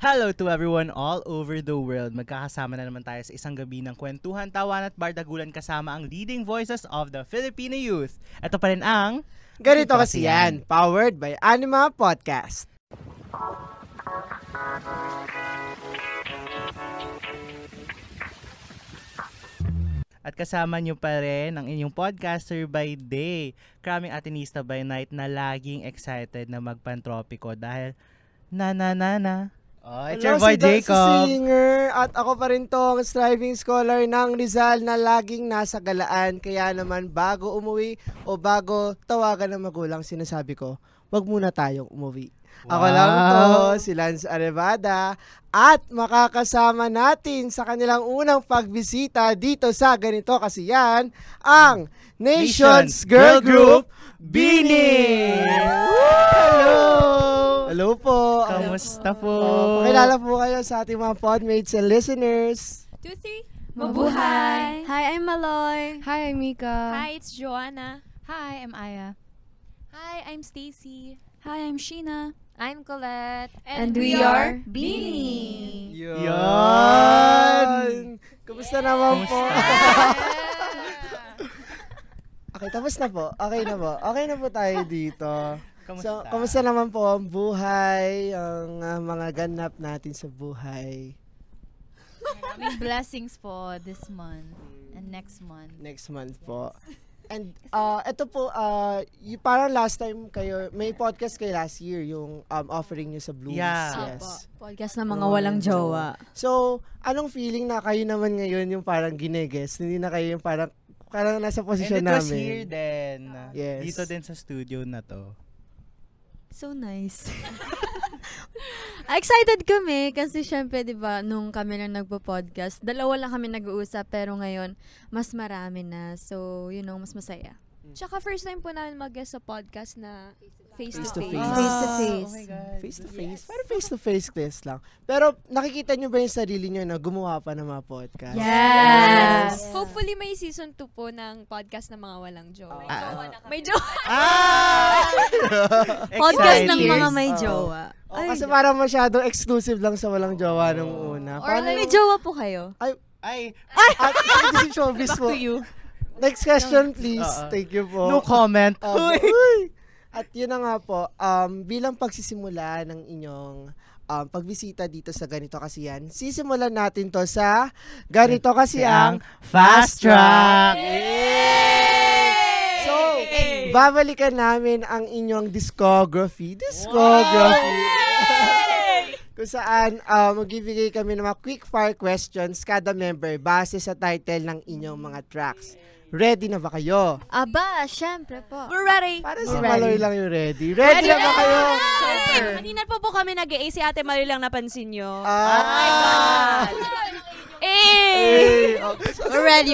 Hello to everyone all over the world. Magkakasama na naman tayo sa isang gabi ng kwentuhan, tawan at bardagulan kasama ang leading voices of the Filipino youth. Ito pa rin ang Ganito Kasi Yan, powered by Anima Podcast. At kasama nyo pa rin ang inyong podcaster by day, Kraming Atenista by night na laging excited na magpantropiko dahil na. Oh, it's your boy Jacob. Si singer at ako pa rin tong striving scholar ng Rizal na laging nasa galaan. Kaya naman bago umuwi o bago tawagan ng magulang, sinasabi ko, wag muna tayong umuwi. Wow. Ako lang to, si Lance Arevada, at makakasama natin sa kanilang unang pagbisita dito sa Ganito Kasi Yan, ang Nation's Girl Group, BINI! Hello! Hello po! Kamusta po? Pakilala po kayo sa ating mga podmates and listeners. 2, 3. Mabuhay! Hi, I'm Maloy. Hi, I'm Mika. Hi, it's Joanna. Hi, I'm Aya. Hi, I'm Stacy. Hi, I'm Sheena. I'm Colette. And we are BINI. Yan! Kumusta naman po? Okay, tapos na po. Okay na po. Okay na po tayo dito. So, kamusta naman po ang buhay, ang mga ganap natin sa buhay? Maraming blessings po this month and next month. Next month po. And ito po, parang last time kayo, may podcast kayo last year, yung offering nyo sa Blues. Yeah. Yes. Podcast ng mga walang jowa. So, anong feeling na kayo naman ngayon yung parang gineguess? Hindi na kayo yung parang nasa posisyon And it namin. was here din. Yes. Dito din sa studio na to. So nice. Excited kami kasi syempre 'di ba nung kami lang nagpo-podcast, dalawa lang kami nag-uusap pero ngayon mas marami na. So, mas masaya. Tsaka first time po namin mag-guest sa podcast na face-to-face. Face-to-face. Face-to-face. Oh my God. Face-to-face. Parang face-to-face class lang. Pero nakikita nyo ba yung sarili nyo na gumawa pa ng mga podcast? Yes! Hopefully may season 2 po ng podcast ng mga walang jowa. Ah. May jowa. Podcast ng Exciting. mga may Oo. jowa. Kasi parang masyadong exclusive lang sa walang jowa nung una. Or may jowa po kayo? Ay, Hindi si showbiz po. Next question, please. Thank you po. no comment. Uy! At yun na nga po, bilang pagsisimula ng inyong pagbisita dito sa Ganito Kasi Yan, sisimulan natin to sa Ganito Kasi ang Fast Track. So, babalikan namin ang inyong discography. Kung saan magbibigay kami ng mga quick fire questions kada member base sa title ng inyong mga tracks. Ready na ba kayo? Aba, syempre po. We're ready. Para si Maloy lang yung ready. Ready na ba kayo? Kanina po kami nag-A si Ate Maloy lang napansin nyo. Okay. We're ready.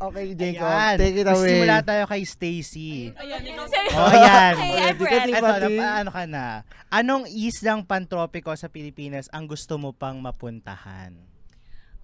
Okay, Jacob. Ayan. Take it away. Simula tayo kay Stacy. Ayan, Oh, ayan. Hey, I'm Ready ka, ready. Ate? Eto, ano ka na? Anong islang pantropiko sa Pilipinas ang gusto mo pang mapuntahan?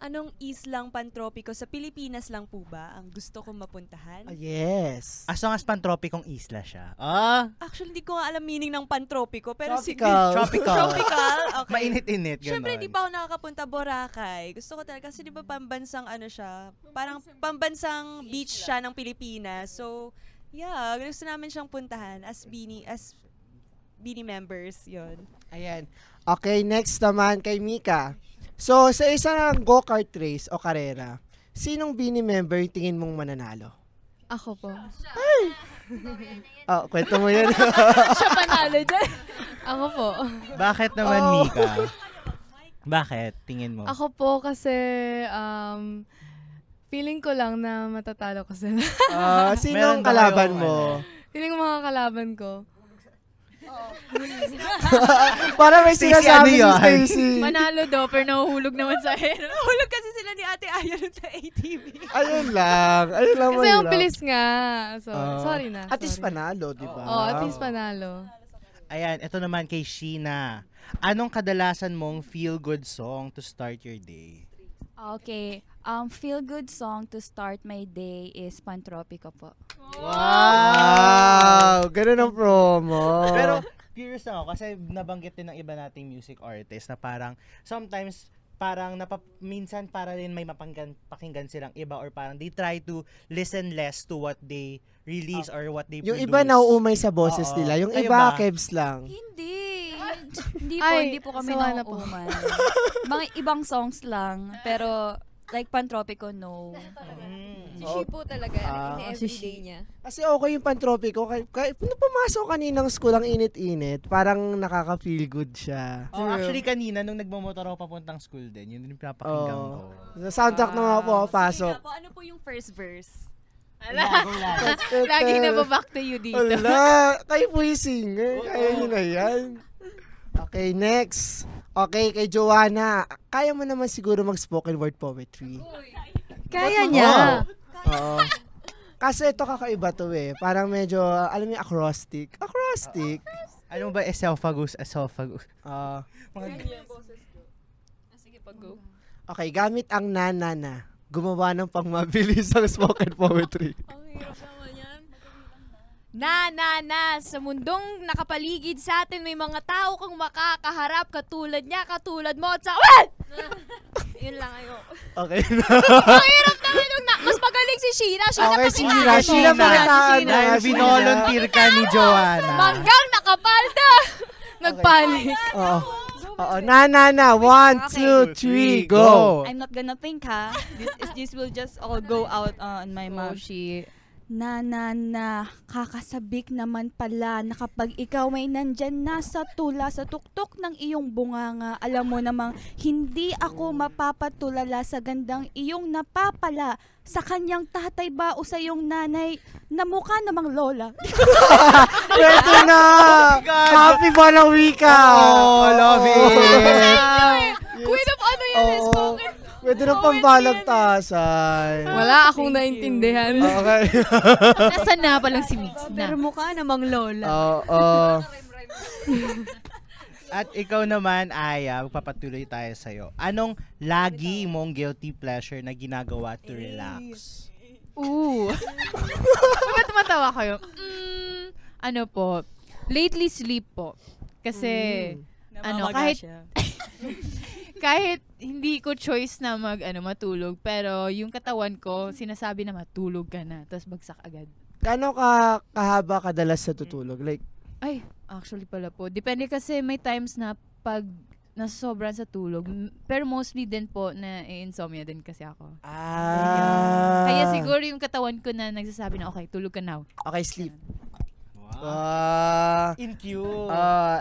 Anong islang pantropiko sa Pilipinas lang po ba ang gusto kong mapuntahan? Yes. As long as pantropikong isla siya. Ah, Actually, hindi ko nga alam meaning ng pantropiko, pero Tropical. tropical. Tropical? Okay. Mainit-init, gano'n. Siyempre, di pa ako nakakapunta Boracay. Gusto ko talaga, kasi di ba pambansang ano siya, parang pambansang beach siya ng Pilipinas. So, yeah, gusto namin siyang puntahan as BINI members, yon. Ayan. Okay, next naman kay Mika. So, sa isang go-kart race o karera, sinong BINI member tingin mong mananalo? Ako po. Kwento mo yan. Siya panalo dyan. Ako po. Bakit naman, Mika? Bakit? Tingin mo? Ako po kasi feeling ko lang na matatalo ko sila. Sinong Meron ba kalaban kayong, mo? Feeling ko mga kalaban ko. Para may Stacy, sinasabi ano si yun? Stacy. Manalo daw, pero nahuhulog naman sa air. Nahulog kasi sila ni Ate Aya nun sa ATV. Ayun lang. Ayun lang. Kasi ang mahirap. bilis nga. So, sorry na. At least sorry. panalo, di ba? Oo, at least panalo. Ayan, ito naman kay Sheena. Anong kadalasan mong feel-good song to start your day? Okay. Feel-good song to start my day is Pantropico po. Wow! Ganun ang promo. Pero, curious lang ako kasi nabanggit din ng iba nating music artist na parang sometimes parang minsan para din may pakinggan silang iba or parang they try to listen less to what they release or what they Yung produce. iba nauumay sa boses Oo. nila. Yung Kayo iba, ba? kebs lang. Hindi. Hindi po, Ay, hindi po kami sawa na po. nauuman. Mga ibang songs lang. Pero, like Pantropico, no. Si Shipo talaga, in-everyday niya. Kasi okay yung Pantropiko. Kahit nung pumasok kaninang school, ang init-init, parang nakaka-feel good siya. Oh, actually kanina nung nagmamotor ako papuntang school din, yun yung pinapakinggan ko. Sa soundtrack na mga pumapasok. Sige nga po, ano po yung first verse? Lagi na ba back to you dito? Wala, kayo po yung singer. Kaya nyo na yan. Okay, next. Okay, kay Joanna. Kaya mo naman siguro mag-spoken word poetry. Kaya niya. Oo. Kaso ito kakaiba to eh. Parang medyo, alam mo yung acrostic. Acrostic. Ano ba esophagus? Sige, pag-go. Okay, gamit ang nanana. Gumawa ng pangmabilis ang spoken poetry. Ang hirap naman yan. Na, sa mundong nakapaligid sa atin, may mga tao kang makakaharap katulad niya, katulad mo, at sa... Yun lang, ayo. Okay. Ang hirap namin nung mas magaling si Sheena. Sheena Okay, pakinggan. Sheena pa rin Dahil binolunteer ka ni Joanna. Manggang nakapalda. Nagpanik. Oo. Oo. Na. 1, 2, 3, go. I'm not gonna think, ha? This will just all go out on my mouth. shit. Na, kakasabik naman pala na kapag ikaw may nandyan na sa tula, sa tuktok ng iyong bunganga, alam mo namang hindi ako mapapatulala sa gandang iyong napapala sa kanyang tatay ba o sa iyong nanay na mukha namang lola. Pwede na. Happy Banawika. Oh, love it. Queen of ano yan, Oo. spoken. Pwede na pambalagtasan. Wala akong naintindihan. Okay. Nasaan na palang si Mix Pero mukha namang lola. Oo. At ikaw naman, Aya, magpapatuloy tayo sa'yo. Anong lagi mong guilty pleasure na ginagawa to relax? Bakit tumatawa kayo? Ano po, lately sleep po. Kasi, kahit hindi ko choice na matulog, pero yung katawan ko, sinasabi na matulog ka na, tapos bagsak agad. Kano ka kahaba kadalas sa tutulog? Like, Ay, actually pala po. Depende kasi may times na pag nasosobran sa tulog, pero mostly din po na insomnia din kasi ako. Kaya siguro yung katawan ko na nagsasabi na, okay, tulog ka now. Okay, sleep. Wow. In cute.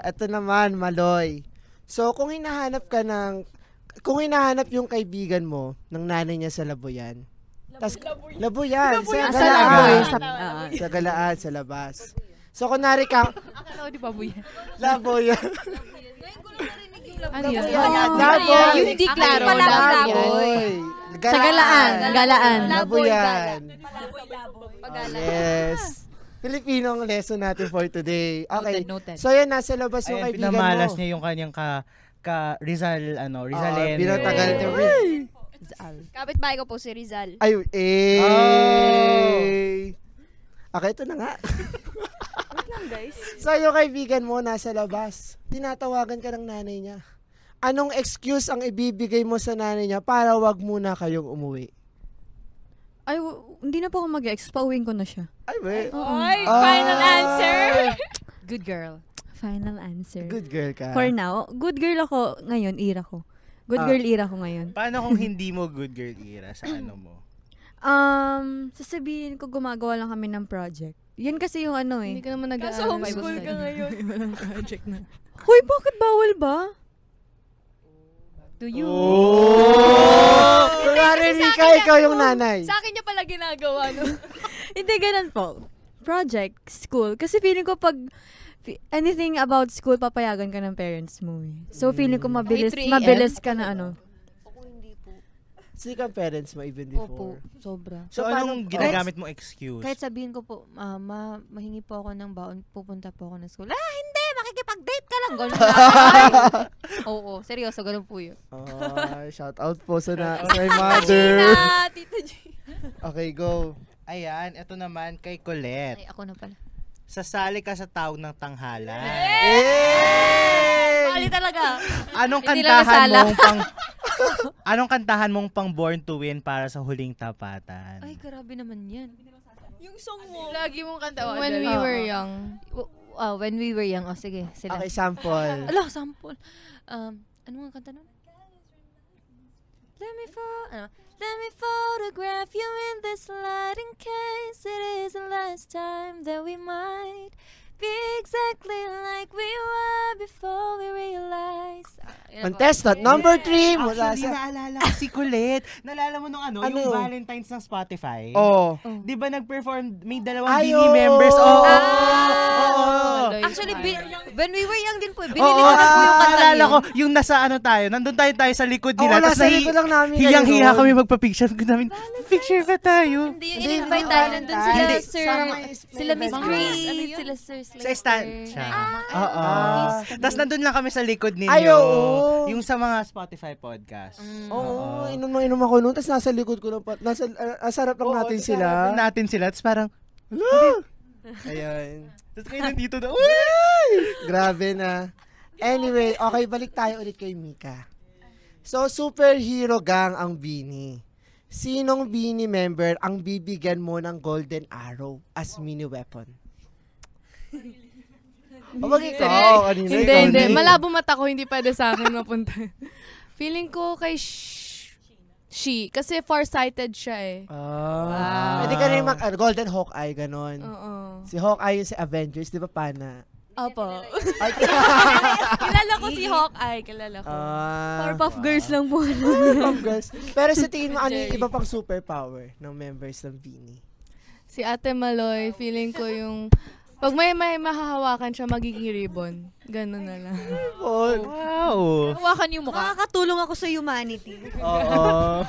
Eto naman, Maloy. So, kung hinahanap yung kaibigan mo ng nanay niya sa Labuyan. Labuyan. Sa Galaan. Sa Galaan, sa labas. So, kunwari ka, Akala ko di pa po yan. Labuyan. Ano yun? Laboy. Yung hindi klaro. Laboy. Sa Galaan. Labuyan. Pag-alala. Yes. Filipino ang lesson natin for today. Okay. Noted. So, yan, nasa labas yung Ayan, kaibigan mo. pinamalas niya yung kanyang Rizal, Rizalen. Binatagal niya. Kapit-bahay ko po si Rizal. Ay, Okay, ito na nga. So, yung kaibigan mo nasa labas, tinatawagan ka ng nanay niya. Anong excuse ang ibibigay mo sa nanay niya para wag muna kayong umuwi? Ay, hindi na po ako mag-ex. Pauwiin ko na siya. Ay, wait. Ay, final answer. Good girl. Final answer. Good girl ka. For now, good girl ako ngayon, ira ko. Good girl ira ko ngayon. Paano kung hindi mo good girl era sa ano mo? Sasabihin ko gumagawa lang kami ng project. Yan kasi yung ano eh. Hindi ka naman Kaso homeschool ka ngayon. Walang project na. Hoy, bakit bawal ba? To you. Kunwari, Mika, ikaw yung nanay. Sa akin niya pala ginagawa, no? Hindi, ganun po. Project, school. Kasi feeling ko pag anything about school, papayagan ka ng parents mo eh. So feeling ko mabilis ka na ano. Sino kang parents mo even before? Opo, sobra. So, anong ginagamit mong excuse? Kahit sabihin ko po, mahingi po ako ng baon, pupunta po ako ng school. Hindi! Makikipag-date ka lang! Ganun lang. Oo, seryoso, ganun po yun. Shout out po sa my mother. Tito G. Okay, go. Ayan, eto naman kay Colette. Ay, ako na pala. Sasali ka sa tawag ng tanghalan. Mali talaga. Anong Hindi lang kantahan nasala. mong pang Anong kantahan mong pang Born to Win para sa huling tapatan? Ay, grabe naman yan. Yung song mo. Lagi mong kanta. When we were young. When we were young. Oh, sige. Sila. Okay, sample. Ala, sample. Ano nga kanta nun? Let me photograph you in this light in case it is the last time that we might be exactly like we were before we realized. Contestant number 3 mula Actually, sa... naalala ko si Colette. Naalala mo nung Ano? yung Valentine's ng Spotify? Oh. Di ba nag-perform, may dalawang Ay, Bini oo. members? Oo. Actually, when we were young din po, binili Oo, ko na po yung kanta naalala yun. ko, yung nasa ano tayo, nandun tayo sa likod Oo, nila. Tapos nasa likod lang namin. hiyang-hiya ganun. kami magpa-picture. Sabi ko namin, picture ba tayo? Hindi, yung in-invite tayo. Nandun sila, Hindi. Sir, sila Miss Grace, sila Sir Slater. Sa stand siya. Oo. Tapos nandun lang kami sa likod ninyo. Ay, oo. Yung sa mga Spotify podcast. Oo, inom ako noon. Tapos nasa likod ko lang. Asarap lang natin sila. Natin sila. Tapos parang, Ayun. tapos kayo nandito na, Grabe na. Anyway, okay, balik tayo ulit kay Mika. So, superhero gang ang Bini. Sinong Bini member ang bibigyan mo ng golden arrow as mini weapon? O wag ikaw, kanina Hindi, ikaw hindi. din. Malabo mata ko, hindi pwede sa akin mapunta. Feeling ko kay She. Kasi farsighted siya eh. Pwede ka rin Golden Hawkeye, ganon. Oo. Si Hawkeye yung si Avengers, di ba pana? Opo. Ay, Kilala ko si Hawkeye. Kilala ko. Powerpuff Girls lang po. Powerpuff Girls. Pero sa tingin mo, ano yung iba pang superpower ng members ng Bini? Si Ate Maloy, feeling ko yung... Pag may mahahawakan siya, magiging ribbon. Ganun na lang. wow. Hawakan yung mukha. Makakatulong ako sa humanity. Oo.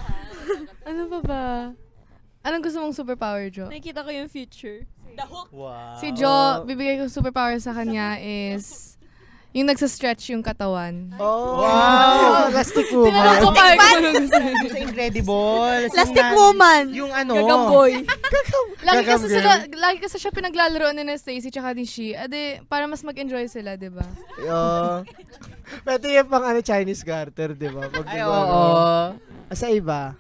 Ano pa ba? Anong gusto mong superpower, Jo? Nakikita ko yung future. Wow. Si Jo, bibigay ko superpower sa kanya is... Yung nagsa-stretch yung katawan. Wow! Plastic woman. Tinanong ko pa Sa Incredible. Plastic woman. Yung ano. Gagamboy. Gagam Lagi kasi siya pinaglalaroan ni Stacy tsaka ni She. Ade, para mas mag-enjoy sila, di ba? Pwede yung pang Chinese garter, di ba? Pag Ay, oo. Sa iba?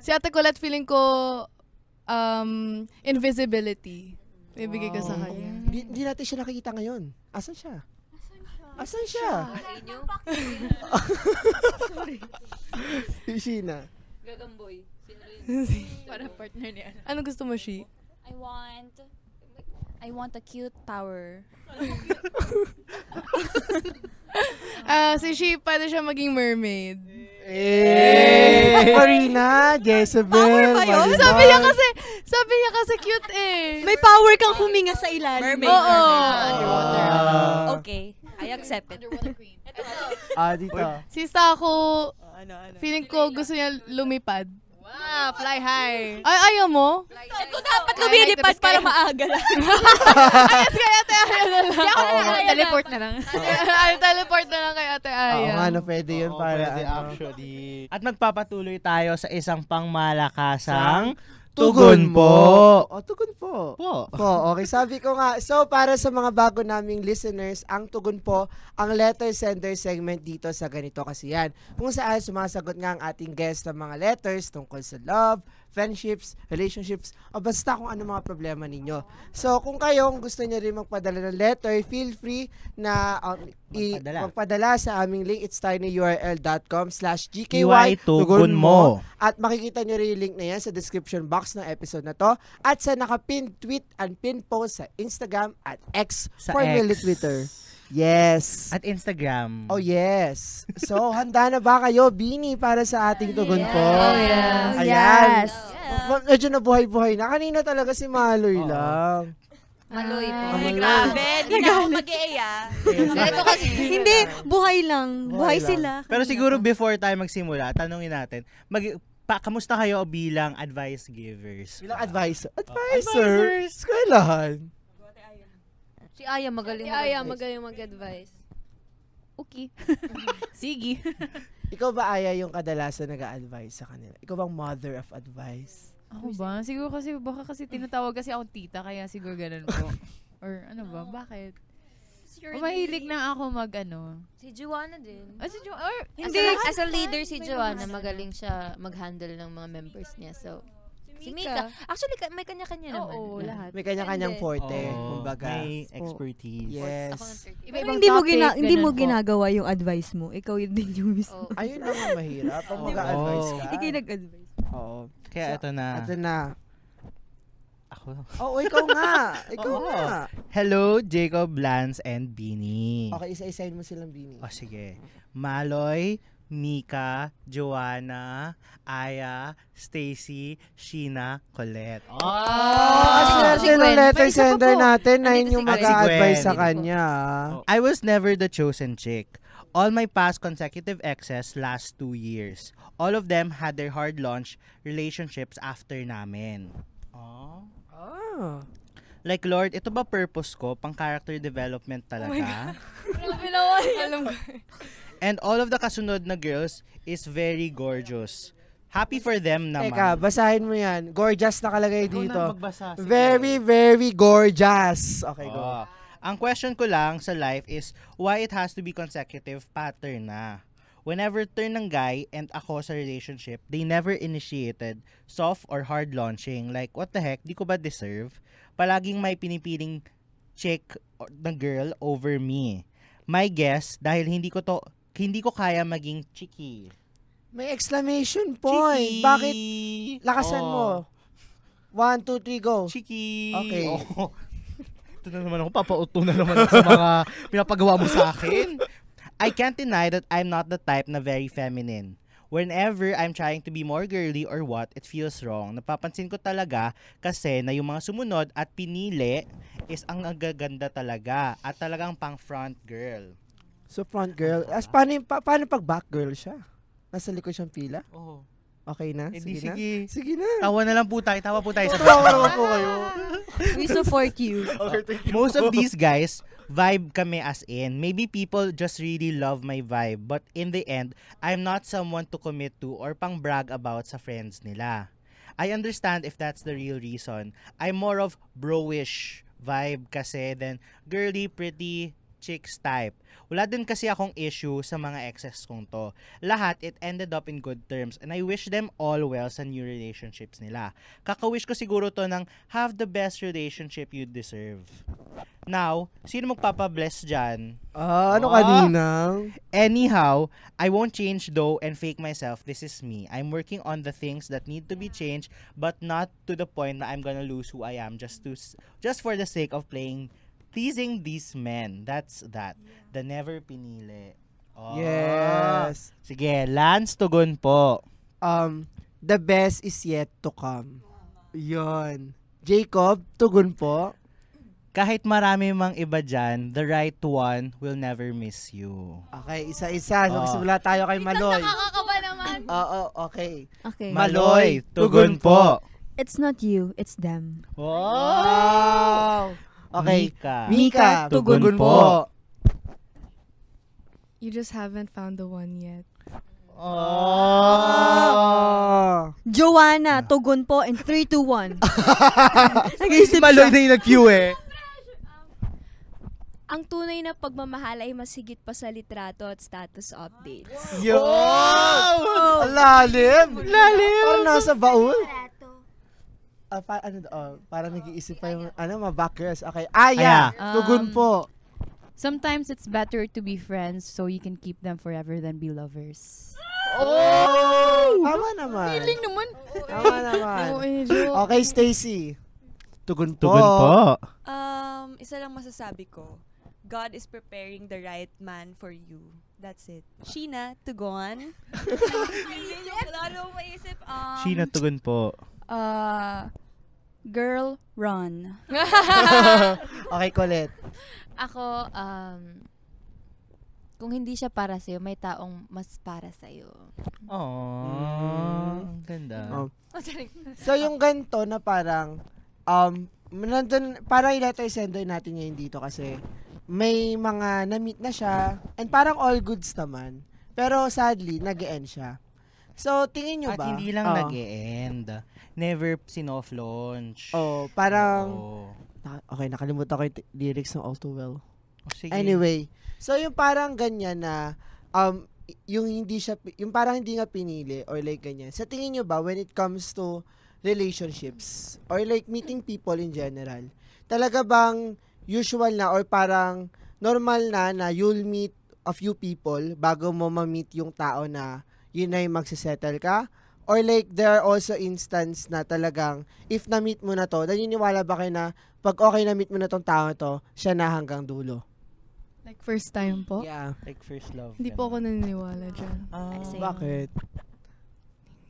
Si Ate Colette, feeling ko invisibility. Bibigay ko sa kanya. Hindi natin siya nakikita ngayon. Asan siya? Asan siya? Sheena. Gagamboy. Para partner niya. Ano gusto mo, She? I want a cute power. Si She, pwede siya maging mermaid. Marina, Jezebel, Marina. Sabi niya kasi cute eh. May power kang huminga sa ilalim. Mermaid. Oo. Okay, I accept it. Dito. Si Sako, Ano. feeling ko gusto niya lumipad. Wow, fly high. Ay, ayaw mo? Dapat lumilipad para maaga lang. Kaya Ate Aya na lang. Teleport na lang. Ay, teleport na lang kay Ate Aya. Oo nga, pwede yun para Pwede, ano. actually. At magpapatuloy tayo sa isang pangmalakasang Tugon tugon po. Tugon po. Po. Okay, sabi ko nga, so para sa mga bago naming listeners, ang tugon po, ang letter sender segment dito sa Ganito Kasi Yan. Kung saan sumasagot nga ang ating guest ng mga letters tungkol sa love, friendships, relationships, o basta kung ano mga problema ninyo. So, kung kayong gusto niyo rin magpadala ng letter, feel free na magpadala sa aming link. It's tinyurl.com/gky tugon mo. At makikita nyo rin yung link na yan sa description box ng episode na to. At sa nakapin tweet and pin post sa Instagram at X, Sa formerly X. Twitter. Yes. At Instagram. Oh yes. So, handa na ba kayo, Bini, para sa ating tugon po? Oh, yes. Ayan. Medyo nabuhay-buhay na. Kanina talaga si Maloy lang. Maloy po. Maloy. Grabe, di na ako mag-e-eya. Ito kasi. Hindi, buhay lang. Buhay lang. sila. Pero siguro before tayo magsimula, tanungin natin, kamusta kayo bilang advice givers? Bilang advisor. Advisors. Eskwelahan. Si Aya magaling. Si Aya magaling mag-advise. Okay. Sige. Ikaw ba, Aya, yung kadalasan nag-a-advise sa kanila? Ikaw bang mother of advice? Ako ba? Siguro kasi, baka kasi tinatawag kasi akong tita, kaya siguro ganun po. Or ano ba? Bakit? Mahilig na ako Si Joanna din. Si or, Hindi. As a leader, si Joanna, magaling siya mag-handle ng mga members niya. So, si Mika. Actually, may kanya-kanya naman. Oo, lahat. May kanya-kanyang forte, Oo, kumbaga. may expertise. Yes. Ako ng 30. Pero hindi mo ginagawa yung advice mo. Ikaw yun din yung mismo. Oh. Ayun naman mahirap. Pag mag-a-advise ka. Ikaw yung nag-advise. Oo. Kaya ito na. Ito na. Ako. Oo, ikaw nga. Ikaw Oo. nga. Hello, Jacob, Lance, and Beanie. Okay, isa-isahin mo silang Bini. O sige. Maloy, Mika, Joanna, Aya, Stacy, Sheena, Colette. Kasi ng letter sender natin na yun yung Gwen. mag-a-advise sa Si kanya. I was never the chosen chick. All my past consecutive exes last 2 years. All of them had their hard launch relationships after namin. Oh. Like, Lord, ito ba purpose ko? Pang character development talaga? Grabe naman. Alam ko. And all of the kasunod na girls is very gorgeous. Happy for them naman. Teka, basahin mo yan. Gorgeous nakalagay Ikaw na dito. magbasa. Sige. Very, very gorgeous. Okay, go. Oh. Ang question ko lang sa life is why it has to be consecutive pattern na. Whenever turn ng guy and ako sa relationship, they never initiated soft or hard launching. Like, what the heck? Di ko ba deserve? Palaging may pinipiling chick na girl over me. My guess, dahil hindi ko kaya maging chiki. May exclamation point. Chiki! Bakit? Lakasan mo. 1, 2, 3, go. Chiki! Okay. Oh. Ito na naman ako, papauto na naman ako sa mga pinapagawa mo sa akin. I can't deny that I'm not the type na very feminine. Whenever I'm trying to be more girly or what, it feels wrong. Napapansin ko talaga kasi na yung mga sumunod at pinili is ang agaganda talaga at talagang pang front girl. So, front girl. Paano pag back girl siya? Nasa likod siyang pila? Oh. Okay na? Hindi, Sige na? sige. Sige na. Tawa na lang po tayo. Tawa po tayo sa Tawa naman po kayo. We support you. Most of these guys, vibe kami as in. Maybe people just really love my vibe. But in the end, I'm not someone to commit to or pang brag about sa friends nila. I understand if that's the real reason. I'm more of bro-ish vibe kasi than girly, pretty, chicks type. Wala din kasi akong issue sa mga exes kong to. Lahat, it ended up in good terms and I wish them all well sa new relationships nila. Kaka-wish ko siguro to ng have the best relationship you deserve. Now, sino magpapabless dyan? Ano kanina? Anyhow, I won't change though and fake myself. This is me. I'm working on the things that need to be changed but not to the point na I'm gonna lose who I am just for the sake of pleasing these men. That's that. The never pinili. Oh. Yes. Sige, Lance Tugon po. The best is yet to come. Yun. Jacob, tugon po. Kahit marami mang iba dyan, the right one will never miss you. Okay, isa-isa. Magsimula tayo kay Maloy. Nakakakaba naman. Oo, okay. Okay. Maloy, tugon po. It's not you, it's them. Wow! Okay. Mika, tugon po. You just haven't found the one yet. Joanna, tugon po in 3, 2, 1. Nag-iisip Maloy siya. na yung nag-cue eh. Ang tunay na pagmamahal ay masigit pa sa litrato at status updates. Yo! Lalim! Parang nasa baul. Parang nag-iisip pa yung ma-backers. Okay. Aya, tugon po. Sometimes it's better to be friends so you can keep them forever than be lovers. Tama naman. Feeling naman. Tama naman. Okay, Stacy. Tugon po. Tugon po. Isa lang masasabi ko. God is preparing the right man for you. That's it. Sheena, tugon. Wala nang maisip. Sheena, tugon po. Girl, run. Okay, Colette. Ako, kung hindi siya para sa'yo, may taong mas para sa'yo. Ang ganda. So, yung ganito na parang, nandun, parang i-letter sender natin ngayon dito kasi may mga na-meet na siya and parang all goods naman. Pero sadly, nag-e-end siya. So, tingin nyo At ba? hindi lang nag-e-end. Never sinoff launch. Parang, Oo. okay, nakalimutan ko yung lyrics ng All Too Well. Sige. Anyway, so yung parang ganyan na, yung hindi siya, yung parang hindi nga pinili or like ganyan. Sa tingin nyo ba, when it comes to relationships or like meeting people in general, talaga bang usual na or parang normal na you'll meet a few people bago mo ma-meet yung tao na yun na yung magsisettle ka? Or like, there are also instance na talagang, if na-meet mo na to, naniniwala ba kayo na pag okay na-meet mo na tong tao to, siya na hanggang dulo? Like first time po? Yeah. Like first love. Hindi po ako naniniwala dyan. Bakit?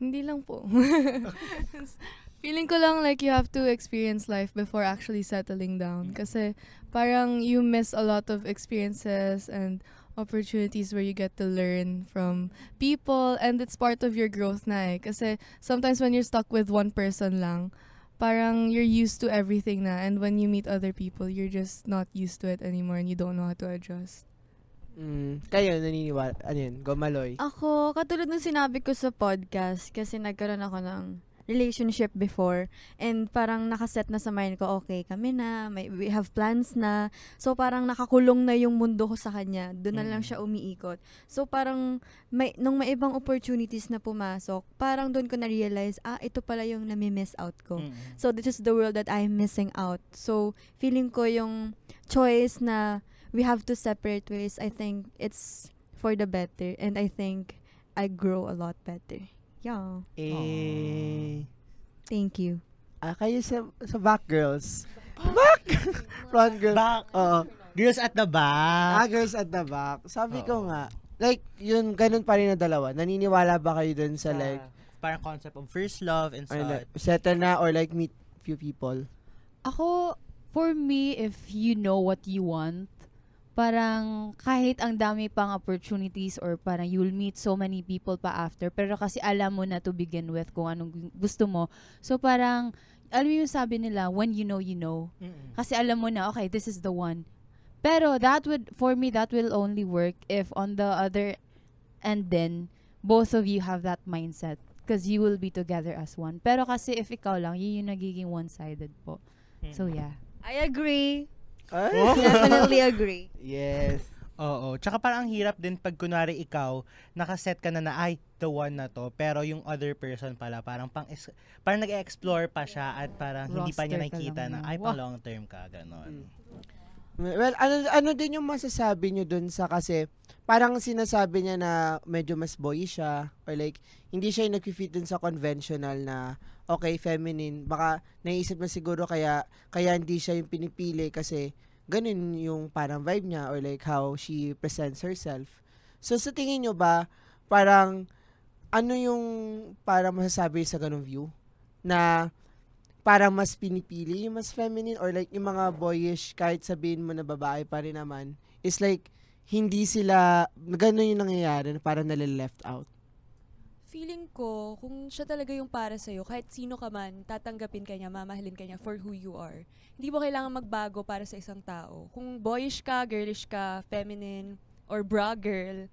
Hindi lang po. Feeling ko lang like you have to experience life before actually settling down. Kasi parang you miss a lot of experiences and opportunities where you get to learn from people, and it's part of your growth na eh. Kasi sometimes when you're stuck with one person lang, parang you're used to everything na, and when you meet other people, you're just not used to it anymore and you don't know how to adjust. Kayo, naniniwala, ano yun, Gomaloy? Ako, katulad ng sinabi ko sa podcast, kasi nagkaroon ako ng relationship before, and parang nakaset na sa mind ko, okay, kami na, we have plans na, so parang nakakulong na yung mundo ko sa kanya, doon na lang siya umiikot. So parang, nung may ibang opportunities na pumasok, parang doon ko na-realize, ito pala yung nami-miss out ko. So this is the world that I'm missing out. So feeling ko yung choice na we have to separate ways, I think it's for the better, and I think I grow a lot better. Yeah. Thank you. Kayo sa back girls. Back! Front girl. Back. Oo. Girls at the back. Girls at the back. Sabi ko nga, like, yun, ganun pa rin na dalawa. Naniniwala ba kayo dun sa like, parang concept of first love and or such. like, settle na or like meet few people? Ako, for me, if you know what you want, parang kahit ang dami pang opportunities or parang you'll meet so many people pa after, pero kasi alam mo na to begin with kung anong gusto mo. So parang, alam mo yung sabi nila, when you know, you know. Kasi alam mo na, okay, this is the one. Pero for me, that will only work if on the other end then, both of you have that mindset. Because you will be together as one. Pero kasi if ikaw lang, yun yung nagiging one-sided po. So yeah. I agree. Definitely agree. Yes. Oo. Tsaka parang ang hirap din pag kunwari ikaw, nakaset ka na ay, the one na to. Pero yung other person pala, parang nag-explore pa siya at parang hindi pa niya nakikita na, ay, pang long term ka, ganon. Well, ano din yung masasabi nyo dun sa kasi, parang sinasabi niya na medyo mas boy siya, or like, hindi siya yung nag-fit dun sa conventional na, okay, feminine. Baka naisip na siguro kaya hindi siya yung pinipili kasi ganun yung parang vibe niya or like how she presents herself. So sa tingin nyo ba, parang ano yung parang masasabi sa ganung view? Na parang mas pinipili yung mas feminine or like yung mga boyish kahit sabihin mo na babae pa rin naman is like hindi sila, ganun yung nangyayari na parang nalileft out. Feeling ko, kung siya talaga yung para sa'yo, kahit sino ka man, tatanggapin ka niya, mamahalin ka niya for who you are. Hindi mo kailangan magbago para sa isang tao. Kung boyish ka, girlish ka, feminine, or bra girl,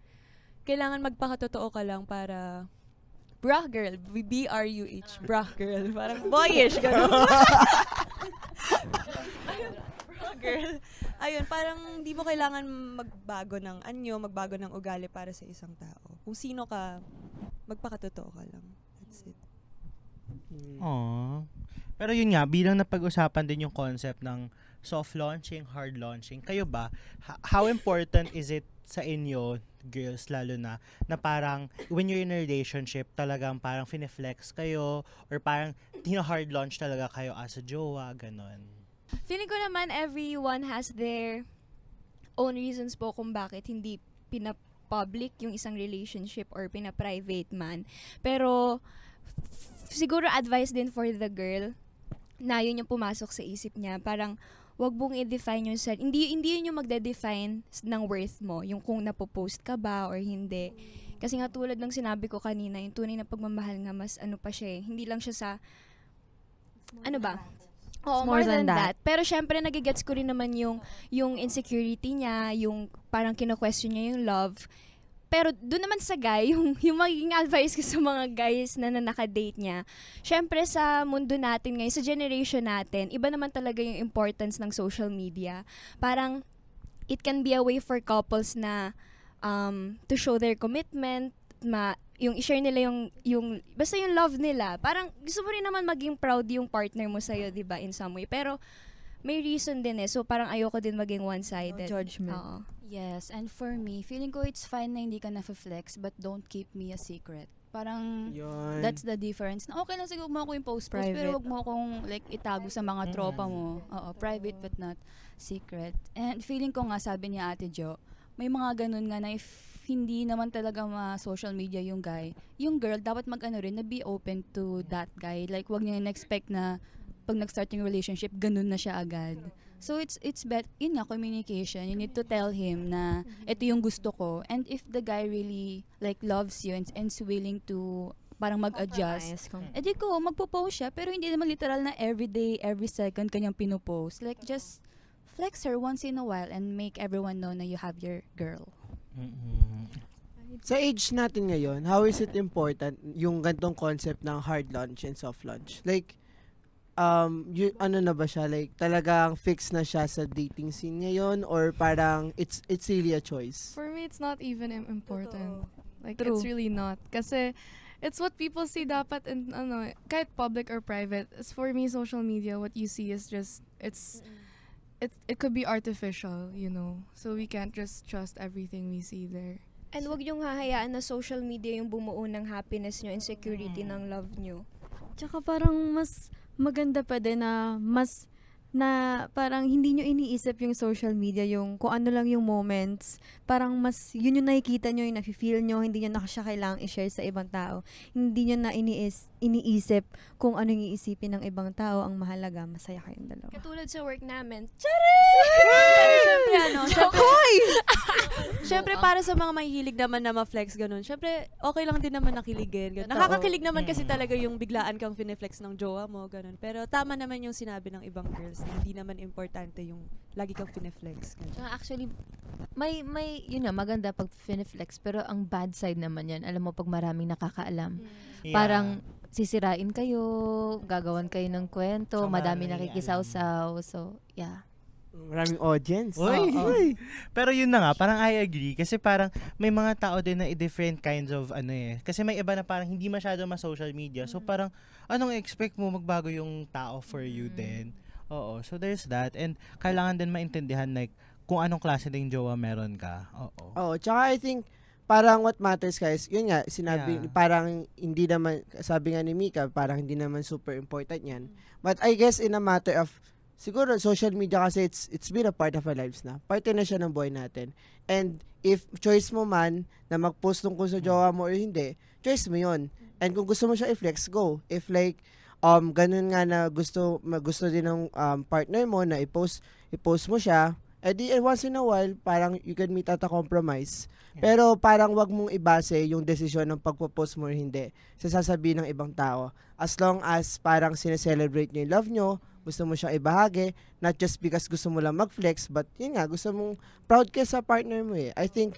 kailangan magpakatotoo ka lang para bra girl, B-R-U-H, bra girl, parang boyish, gano'n. Bra girl. Ayun, parang di mo kailangan magbago ng anyo, magbago ng ugali para sa isang tao. Kung sino ka, magpakatotoo ka lang. That's it. Aww. Pero yun nga, bilang napag-usapan din yung concept ng soft launching, hard launching, kayo ba, how important is it sa inyo, girls lalo na parang when you're in a relationship, talagang parang fineflex kayo or parang hard launch talaga kayo as a jowa, ganon? Feeling ko naman everyone has their own reasons po kung bakit hindi pina-public yung isang relationship or pina-private man. Pero siguro advice din for the girl na yun yung pumasok sa isip niya. Parang wag mong i-define yung hindi yun yung magde-define ng worth mo, yung kung napopost ka ba or hindi. Kasi nga tulad ng sinabi ko kanina, yung tunay na pagmamahal nga mas ano pa siya eh. Hindi lang siya sa ano ba? Oo, more than that. Pero syempre, nagigets ko rin naman yung insecurity niya, yung parang kino-question niya yung love. pero doon naman sa guy, yung magiging advice ko sa mga guys na nakadate niya, syempre sa mundo natin ngayon, sa generation natin, iba naman talaga yung importance ng social media. Parang, it can be a way for couples na to show their commitment, yung i-share nila yung basta yung love nila. Parang gusto mo rin naman maging proud yung partner mo sa'yo, di ba, in some way. Pero may reason din So parang ayoko din maging one-sided. No judgment. Oo. Yes, and for me, feeling ko it's fine na hindi ka na-flex, but don't keep me a secret. Parang, Yun. that's the difference. Na okay lang siguro mo ako yung post-post, pero Private. wag mo akong like itago sa mga tropa mo. Oo, private but not secret. And feeling ko nga, sabi niya Ate Jo, may mga ganun nga na if hindi naman talaga ma-social media yung guy, yung girl, dapat mag-ano rin, na be open to that guy. Like, wag niya na-expect na pag nag-start yung relationship, ganun na siya agad. So it's yun nga, communication. You need to tell him na ito yung gusto ko. And if the guy really like loves you and's willing to parang mag-adjust, edi ko, magpo-post siya, pero hindi naman literal na every day, every second kanyang pinopost. Like, just flex her once in a while and make everyone know na you have your girl. Sa age natin ngayon, how is it important yung gantong concept ng hard launch and soft launch? Like, ano na ba siya? Like, talagang fix na siya sa dating scene ngayon? Or parang, it's really a choice? For me, it's not even important. Like, True. it's really not. Kasi, it's what people see dapat in, kahit public or private. As for me, social media, what you see is just, it could be artificial, So we can't just trust everything we see there. And wag yung hahayaan na social media yung bumuo ng happiness nyo and security ng love nyo. Tsaka parang mas maganda pa din na parang hindi nyo iniisip yung social media, yung kung ano lang yung moments. Parang mas, yun yung nakikita nyo, yung nafe-feel nyo, hindi nyo na siya kailangang i-share sa ibang tao. Hindi nyo na iniisip kung ano yung iisipin ng ibang tao. Ang mahalaga, masaya kayong dalawa. Katulad sa work namin. Siyempre, para sa mga mahihilig naman na ma-flex, ganun. Siyempre, okay lang din naman nakiligin. Ganun. Nakakakilig naman kasi talaga yung biglaan kang fine-flex ng jowa mo, ganun. Pero tama naman yung sinabi ng ibang girls na hindi naman importante yung lagi kang fine-flex. Ganun. Tsaka actually, may yun nga, maganda pag flex, pero ang bad side naman yan, alam mo, pag maraming nakakaalam. Yeah. Parang sisirain kayo, gagawan kayo ng kwento, So, madami maraming nakikisawsaw. So, yeah. Maraming audience. Uy, Oo. uy. Pero yun na nga, parang I agree. Kasi parang may mga tao din na different kinds of Kasi may iba na parang hindi masyado ma-social media. So parang, anong expect mo magbago yung tao for you din? Oo. So there's that. And kailangan din maintindihan like kung anong klase ding jowa meron ka. Oo. Oo, tsaka I think, parang what matters guys, yun nga, sinabi, Yeah. parang hindi naman, sabi nga ni Mika, parang hindi naman super important yan. But I guess in a matter of, siguro social media kasi it's been a part of our lives na. Parte na siya ng buhay natin. And if choice mo man na mag-post tungkol sa jowa mo or hindi, choice mo yun. And kung gusto mo siya i-flex, go. If like, ganun nga na gusto din ng partner mo na i-post mo siya, edi once in a while, parang you can meet at a compromise. Yeah. Pero parang wag mong ibase yung desisyon ng pagpo-post mo or hindi sa sasabihin ng ibang tao. As long as parang sineselebrate nyo yung love nyo, gusto mo siyang ibahagi, not just because gusto mo lang mag-flex, but yun nga, gusto mong proud ka sa partner mo eh. I think,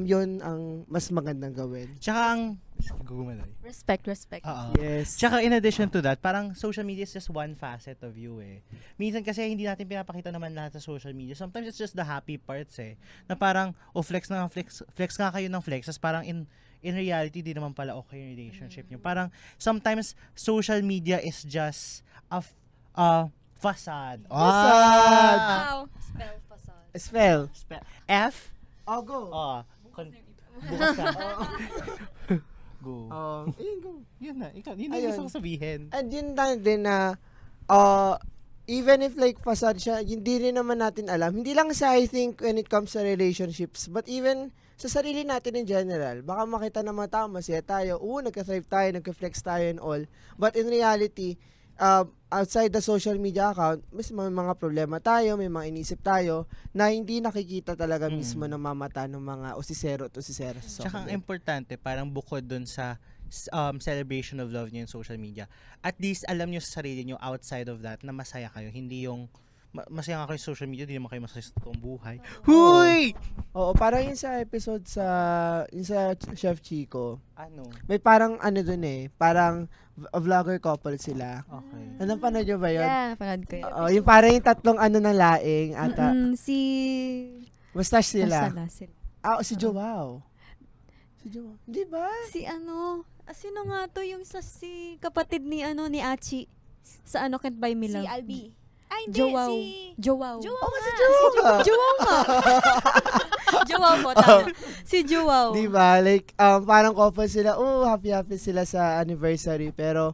yun ang mas magandang gawin. Tsaka ang, gugumalay. Respect. Oo. Yes. Tsaka in addition to that, parang social media is just one facet of you eh. Minsan kasi hindi natin pinapakita naman lahat sa social media. Sometimes it's just the happy parts eh. Na parang, flex nga kayo ng flex. Tapos parang in reality, di naman pala okay yung relationship nyo. Parang, sometimes, social media is just a facade. Facade. Wow. Spell. F? Oh, go. Bukas ka. Go. Go. Yun na. Ikaw, yun na Ayun. yung gusto ko sabihin. And yun na din na, even if like facade siya, hindi rin naman natin alam. Hindi lang sa I think when it comes to relationships, but even sa sarili natin in general. Baka makita ng mga tao, masaya tayo, nagka-thrive tayo, nagka-flex tayo and all. But in reality, outside the social media account, may mga problema tayo, may mga inisip tayo na hindi nakikita talaga mismo ng mamata ng mga usisero at usisera sa social Tsaka ang media. importante, parang bukod dun sa celebration of love niyo in social media, at least alam niyo sa sarili niyo outside of that na masaya kayo. Hindi yung masaya nga kayo sa social media, di naman kayo masaya sa totoong buhay. Huy! Oo, parang yun sa episode yung sa Chef Chico. Ano? May parang dun parang vlogger couple sila. Okay. Napanood nyo ba yun? Yeah, napanood ko yun. Oo, yung parang yung tatlong na laing ata. Si... Mustache sila. Sila. Si Joao. Si Joao. Di ba? Si sino nga to yung si kapatid ni ni Achi sa Can't Buy Me Si Love. Albi. Ay, hindi. Joao. Si... Joao. Joao nga. Si Joao. Joao nga. Joao po, tama. Si Joao. Di ba? Like, parang couple sila. Happy sila sa anniversary. Pero,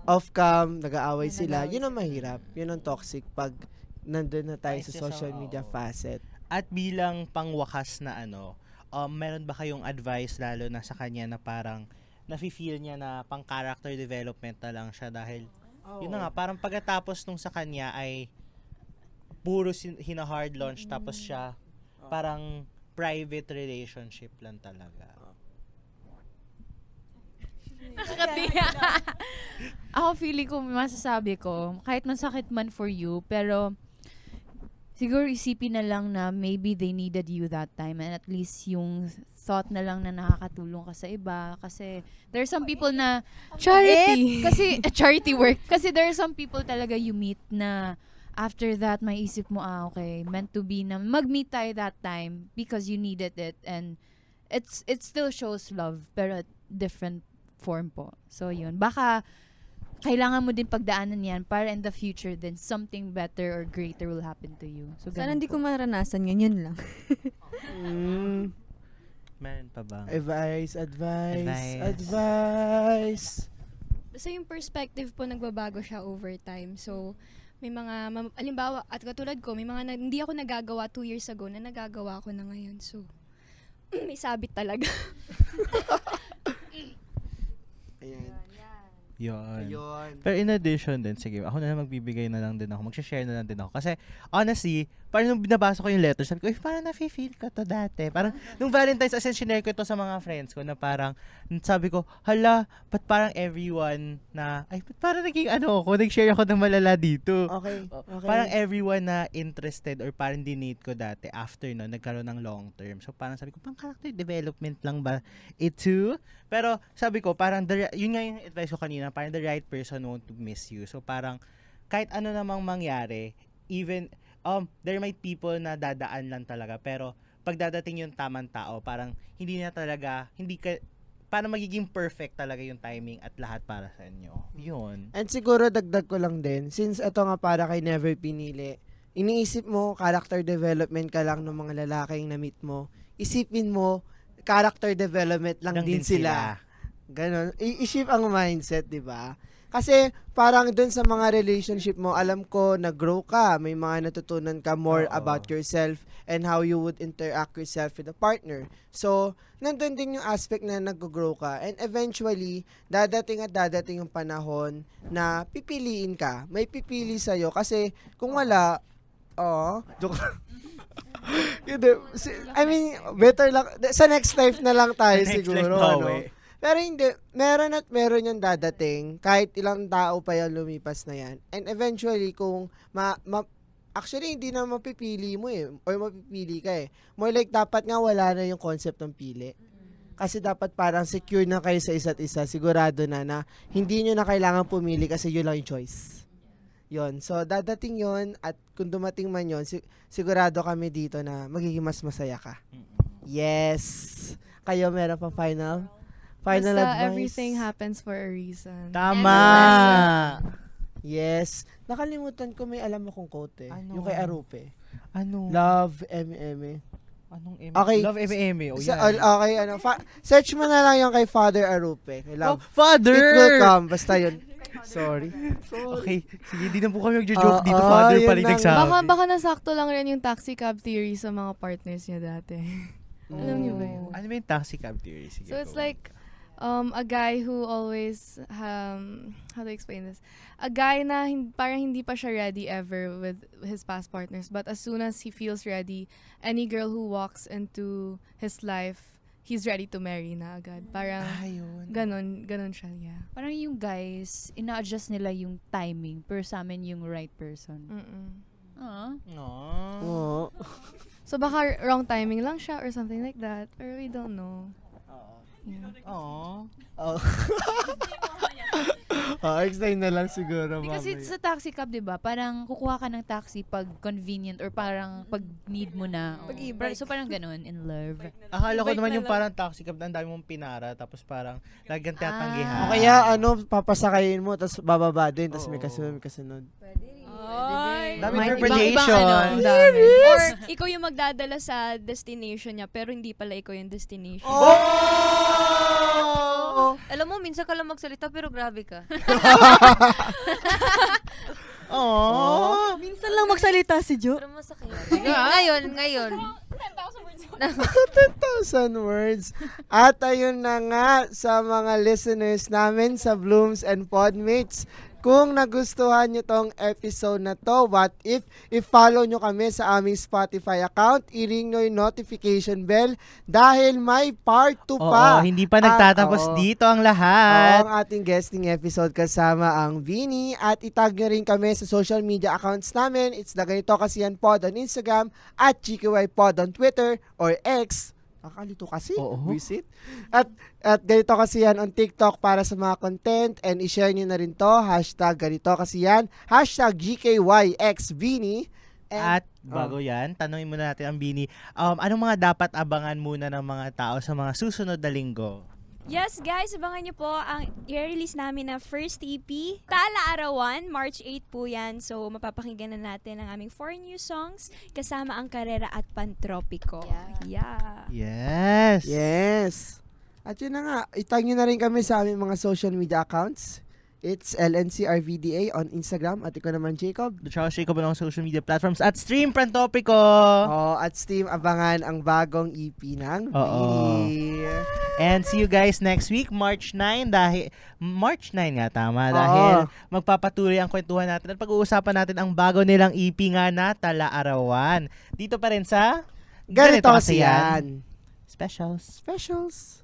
off-cam, nag-aaway sila. Yun ang mahirap. Yun ang toxic pag nandun na tayo sa social media facet. At bilang pangwakas na meron ba kayong advice lalo na sa kanya na parang nafe-feel niya na pang character development na lang siya dahil yun na nga, parang pagkatapos nung sa kanya ay puro hina-hard launch tapos siya parang private relationship lang talaga. Ako feeling ko, masasabi ko, kahit masakit man for you, pero siguro isipin na lang na maybe they needed you that time and at least yung thought na lang na nakakatulong ka sa iba kasi there are some people na Charity. kasi charity work kasi there are some people talaga you meet na after that may isip mo okay, meant to be na mag-meet tayo that time because you needed it and it still shows love pero different form po. So yun, baka kailangan mo din pagdaanan yan para in the future then something better or greater will happen to you. So Sana hindi ko maranasan yun lang. Meron pa ba? Advice. So yung perspective po nagbabago siya over time. So may mga, alimbawa, at katulad ko, may mga hindi ako nagagawa 2 years ago na nagagawa ko na ngayon. So, may sabit talaga. Ayan. Yun. Pero in addition din, sige, ako na lang magbibigay na lang din ako, mag-share na lang din ako. Kasi, honestly, parang nung binabasa ko yung letter, sabi ko, parang nafe-feel ko to dati. Parang, nung Valentine's, as in, shinare ko to sa mga friends ko na parang, sabi ko, hala, ba't parang everyone na, ba't parang naging nag-share ako ng malala dito. Okay. Parang everyone na interested or parang dinate ko dati after no, nagkaroon ng long term. So, parang sabi ko, pang character development lang ba ito? Pero, sabi ko, parang, yun nga yung advice ko kanina, parang the right person won't miss you. So, parang, kahit ano namang mangyari, even, there might people na dadaan lang talaga, pero, pag dadating yung tamang tao, parang, parang magiging perfect talaga yung timing at lahat para sa inyo. Yun. And siguro, dagdag ko lang din, since ito nga para kay Never Pinili, iniisip mo, character development ka lang ng mga lalaking na-meet mo, isipin mo, character development lang din sila. Ganon. I-shift ang mindset, di ba? Kasi parang dun sa mga relationship mo, alam ko, nag-grow ka. May mga natutunan ka more about yourself and how you would interact yourself with a partner. So, nandun din yung aspect na nag-grow ka. And eventually, dadating yung panahon na pipiliin ka. May pipili sa'yo. Kasi kung wala, joke. I mean, better lang. Sa next life na lang tayo siguro. Pero hindi, meron yung dadating, kahit ilang tao pa yung lumipas na yan. And eventually, kung actually, hindi na mapipili mo or mapipili ka More like, dapat nga wala na yung concept ng pili. Kasi dapat parang secure na kayo sa isa't isa, sigurado na hindi nyo na kailangan pumili kasi yun lang yung choice. Yon. So, dadating yon at kung dumating man yon, sigurado kami dito na magiging mas masaya ka. Yes! Kayo, meron pa final advice? Everything happens for a reason. Tama! Yes. Nakalimutan ko, may alam akong quote Yung kay Arupe. Ano? Love, M.M. Anong M? Okay. Love, M.M. Okay, search mo na lang yung kay Father Arupe. Kay Love. Father! It will come. Basta yun. Sorry. Okay. Sige, di na po kami mag-joke dito. Father pa rin nagsabi. Baka nasakto lang rin yung taxi cab theory sa mga partners niya dati. Alam niyo ba yun? Ano ba yung taxi cab theory? Sige, so it's like, a guy who always, how to explain this? A guy na parang hindi pa siya ready ever with his past partners. But as soon as he feels ready, any girl who walks into his life, he's ready to marry na agad. Parang, ganon siya, yeah. Parang yung guys, ina-adjust nila yung timing, pero sa amin yung right person. No. Oo. So baka wrong timing lang siya or something like that. Or we don't know. Oo. Oh. Explain na lang siguro, Hindi kasi mamaya. sa taxi cab, di ba? Parang kukuha ka ng taxi pag convenient or parang pag need mo na. Pag e-bike. So parang ganun, in love. Akala ko E-bike naman na yung lang. parang taxi cab na ang dami mong pinara tapos parang lagyan tinatanggihan. O kaya papasakayin mo, tapos bababa din, tapos may kasunod. Ay. Dami May interpretation. ang dami. Or ikaw yung magdadala sa destination niya pero hindi pala ikaw yung destination. Alam mo, minsan ka lang magsalita pero grabe ka. Oh. Minsan lang magsalita si Jo. Pero masakit. Ngayon. 10,000 words. At ayun na nga sa mga listeners namin sa Blooms and Podmates. Kung nagustuhan nyo tong episode na to, what if i-follow nyo kami sa aming Spotify account, i-ring nyo yung notification bell dahil may part 2 pa. Oo, hindi pa nagtatapos dito ang lahat. Ang ating guesting episode kasama ang Vini at itag nyo rin kami sa social media accounts namin. It's the Ganito Kasiyan Pod on Instagram at GKY Pod on Twitter or X. Nakalito kasi. Oo. Visit. At Ganito Kasiyan on TikTok para sa mga content and i-share nyo na rin to. #Ganito Kasiyan. #GKYXVini. At bago yan, tanungin muna natin ang Bini, anong mga dapat abangan muna ng mga tao sa mga susunod na linggo? Yes, guys, abangan niyo po ang i-release namin na first EP, Tala Arawan, March 8 po yan. So, mapapakinggan na natin ang aming 4 new songs kasama ang Karera at Pantropiko. Yeah. Yes. Yes. At yun na nga, itag nyo na rin kami sa aming mga social media accounts. It's LNCRVDA on Instagram at ikaw naman, Jacob. The Charles Jacob ng social media platforms at Stream Pantopiko. At Steam, abangan ang bagong EP ng Oo. Vini. And see you guys next week, March 9. March 9 nga, tama. Dahil magpapatuloy ang kwentuhan natin at pag-uusapan natin ang bago nilang EP nga na Tala Arawan. Dito pa rin sa Ganito Kasiyan. Specials. Specials.